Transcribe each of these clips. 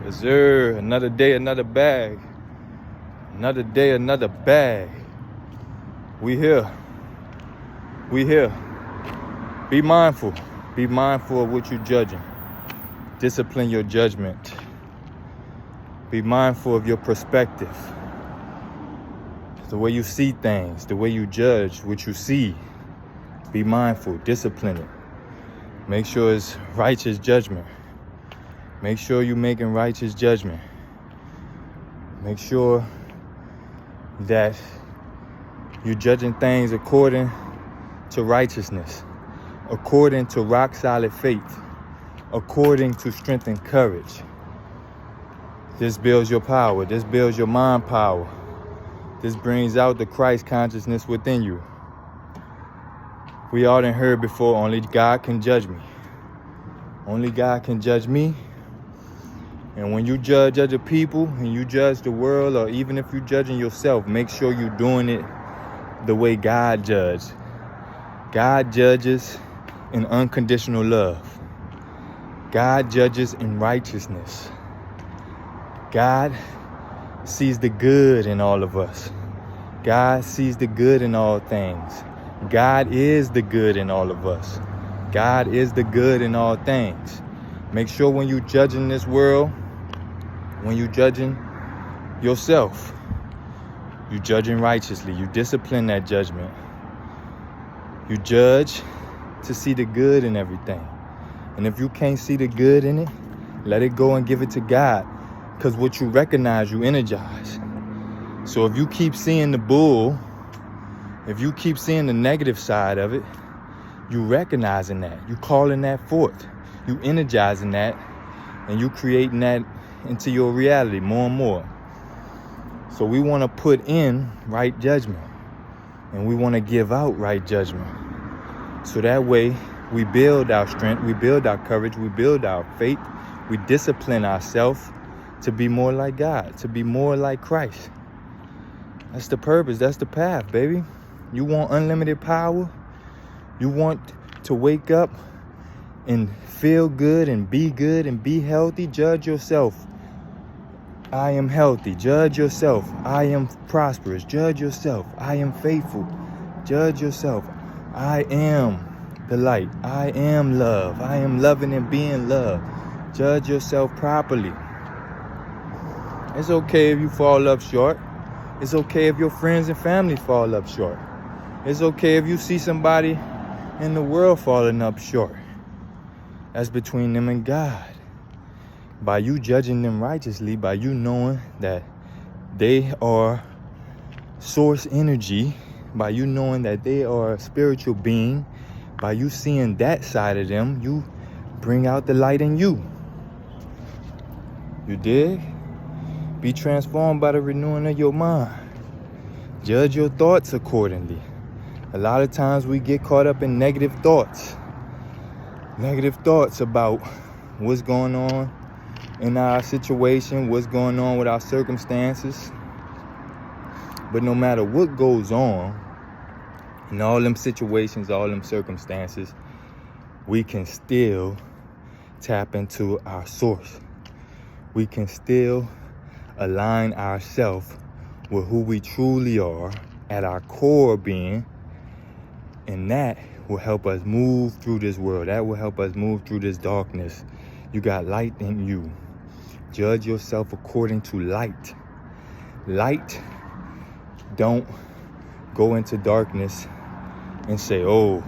Yes, sir. Another day, another bag. Another day, another bag. We here. We here. Be mindful. Be mindful of what you're judging. Discipline your judgment. Be mindful of your perspective. The way you see things, the way you judge what you see. Be mindful. Discipline it. Make sure it's righteous judgment. Make sure you're making righteous judgment. Make sure that you're judging things according to righteousness, according to rock solid faith, according to strength and courage. This builds your power. This builds your mind power. This brings out the Christ consciousness within you. We all done heard before, only God can judge me. Only God can judge me. And when you judge other people and you judge the world, or even if you're judging yourself, make sure you're doing it the way God judges. God judges in unconditional love. God judges in righteousness. God sees the good in all of us. God sees the good in all things. God is the good in all of us. God is the good in all things. Make sure when you're judging this world, when you're judging yourself, you're judging righteously. You discipline that judgment. You judge to see the good in everything. And if you can't see the good in it, let it go and give it to God. Because what you recognize, you energize. So if you keep seeing the bull, if you keep seeing the negative side of it, you recognizing that. You calling that forth. You energizing that. And you creating that into your reality more and more. So we want to put in right judgment. And we want to give out right judgment. So that way we build our strength, we build our courage, we build our faith, we discipline ourselves to be more like God, to be more like Christ. That's the purpose, that's the path, baby. You want unlimited power? You want to wake up and feel good and be healthy? Judge yourself. I am healthy. Judge yourself. I am prosperous. Judge yourself. I am faithful. Judge yourself. I am the light. I am love. I am loving and being loved. Judge yourself properly. It's okay if you fall up short. It's okay if your friends and family fall up short. It's okay if you see somebody in the world falling up short. That's between them and God. By you judging them righteously, by you knowing that they are source energy, by you knowing that they are a spiritual being, by you seeing that side of them, you bring out the light in you. You dig? Be transformed by the renewing of your mind. Judge your thoughts accordingly. A lot of times we get caught up in negative thoughts. Negative thoughts about what's going on in our situation, what's going on with our circumstances. But no matter what goes on in all them situations, all them circumstances, we can still tap into our source. We can still align ourselves with who we truly are at our core being, and that will help us move through this world. That will help us move through this darkness. You got light in you. Judge yourself according to light. Light don't go into darkness and say, oh,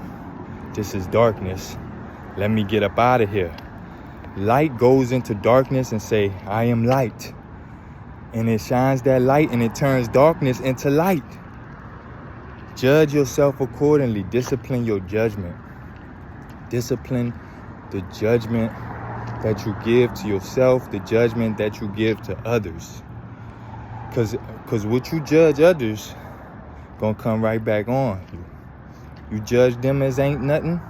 this is darkness. Let me get up out of here. Light goes into darkness and say, I am light. And it shines that light and it turns darkness into light. Judge yourself accordingly. Discipline your judgment. Discipline the judgment that you give to yourself, the judgment that you give to others. Because what you judge others gonna come right back on you. You judge them as ain't nothing.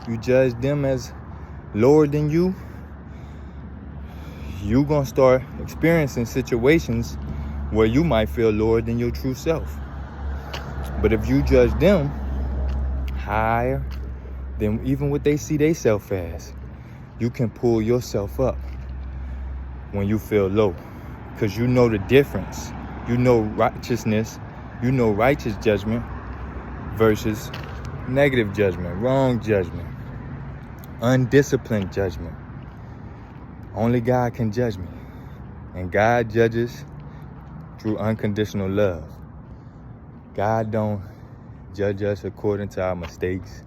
You judge them as lower than you. You gonna start experiencing situations where you might feel lower than your true self. But if you judge them higher than even what they see themselves as, you can pull yourself up. when you feel low, because you know the difference. You know righteousness, you know righteous judgment versus negative judgment, wrong judgment, undisciplined judgment. Only God can judge me. And God judges through unconditional love. God don't judge us according to our mistakes.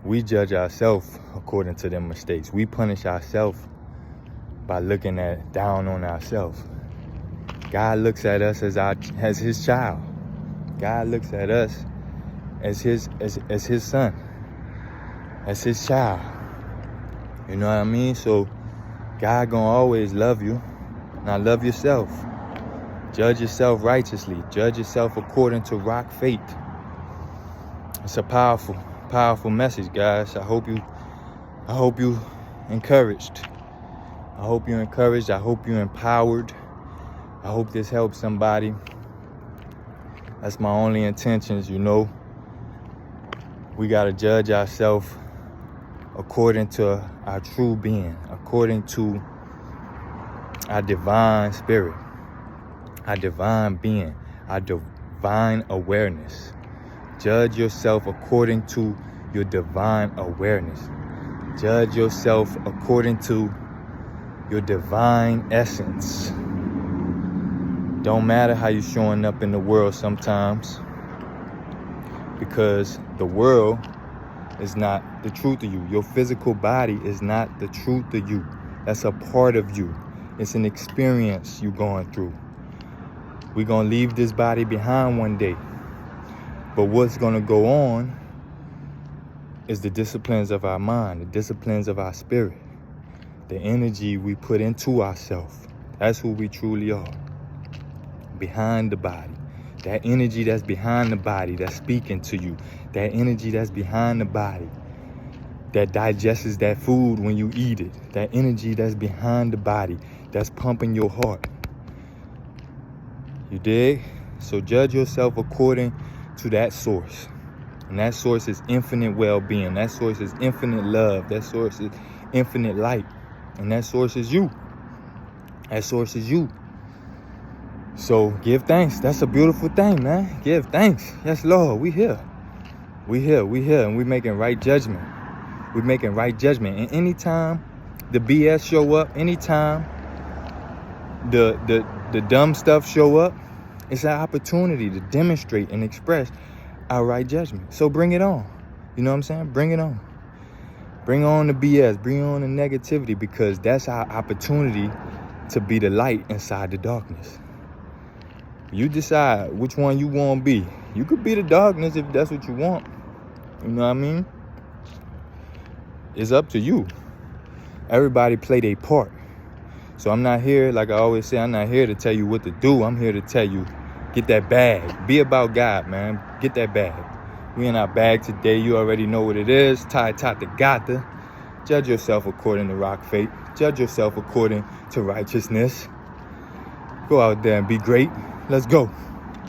We judge ourselves according to them mistakes. We punish ourselves by looking down on ourselves. God looks at us as his child. God looks at us as his son, as his child. You know what I mean? So God gonna always love you. Now love yourself. Judge yourself righteously. Judge yourself according to rock faith. It's a powerful, powerful message, guys. I hope you encouraged. I hope you're encouraged. I hope you're empowered. I hope this helps somebody. That's my only intentions, you know. We gotta judge ourselves according to our true being, according to our divine spirit, our divine being, our divine awareness. Judge yourself according to your divine awareness. Judge yourself according to your divine essence. Don't matter how you're showing up in the world sometimes, because the world is not the truth of you. Your physical body is not the truth of you. That's a part of you. It's an experience you're going through. We're going to leave this body behind one day. But what's going to go on is the disciplines of our mind, the disciplines of our spirit, the energy we put into ourselves. That's who we truly are. Behind the body. That energy that's behind the body that's speaking to you. That energy that's behind the body that digests that food when you eat it. That energy that's behind the body that's pumping your heart. You dig? So judge yourself according to that source. And that source is infinite well-being. That source is infinite love. That source is infinite light. And that source is you. That source is you. So give thanks. That's a beautiful thing, man. Give thanks. Yes, Lord, we here. We here, and we making right judgment. We're making right judgment. And anytime the BS show up, anytime the dumb stuff show up, it's an opportunity to demonstrate and express our right judgment. So bring it on. You know what I'm saying? Bring it on. Bring on the BS. Bring on the negativity, because that's our opportunity to be the light inside the darkness. You decide which one you want to be. You could be the darkness if that's what you want. You know what I mean? It's up to you. Everybody play their part. So I'm not here, like I always say, I'm not here to tell you what to do. I'm here to tell you, get that bag. Be about God, man. Get that bag. We in our bag today. You already know what it is. Tai Tata Gata. Judge yourself according to rock faith. Judge yourself according to righteousness. Go out there and be great. Let's go.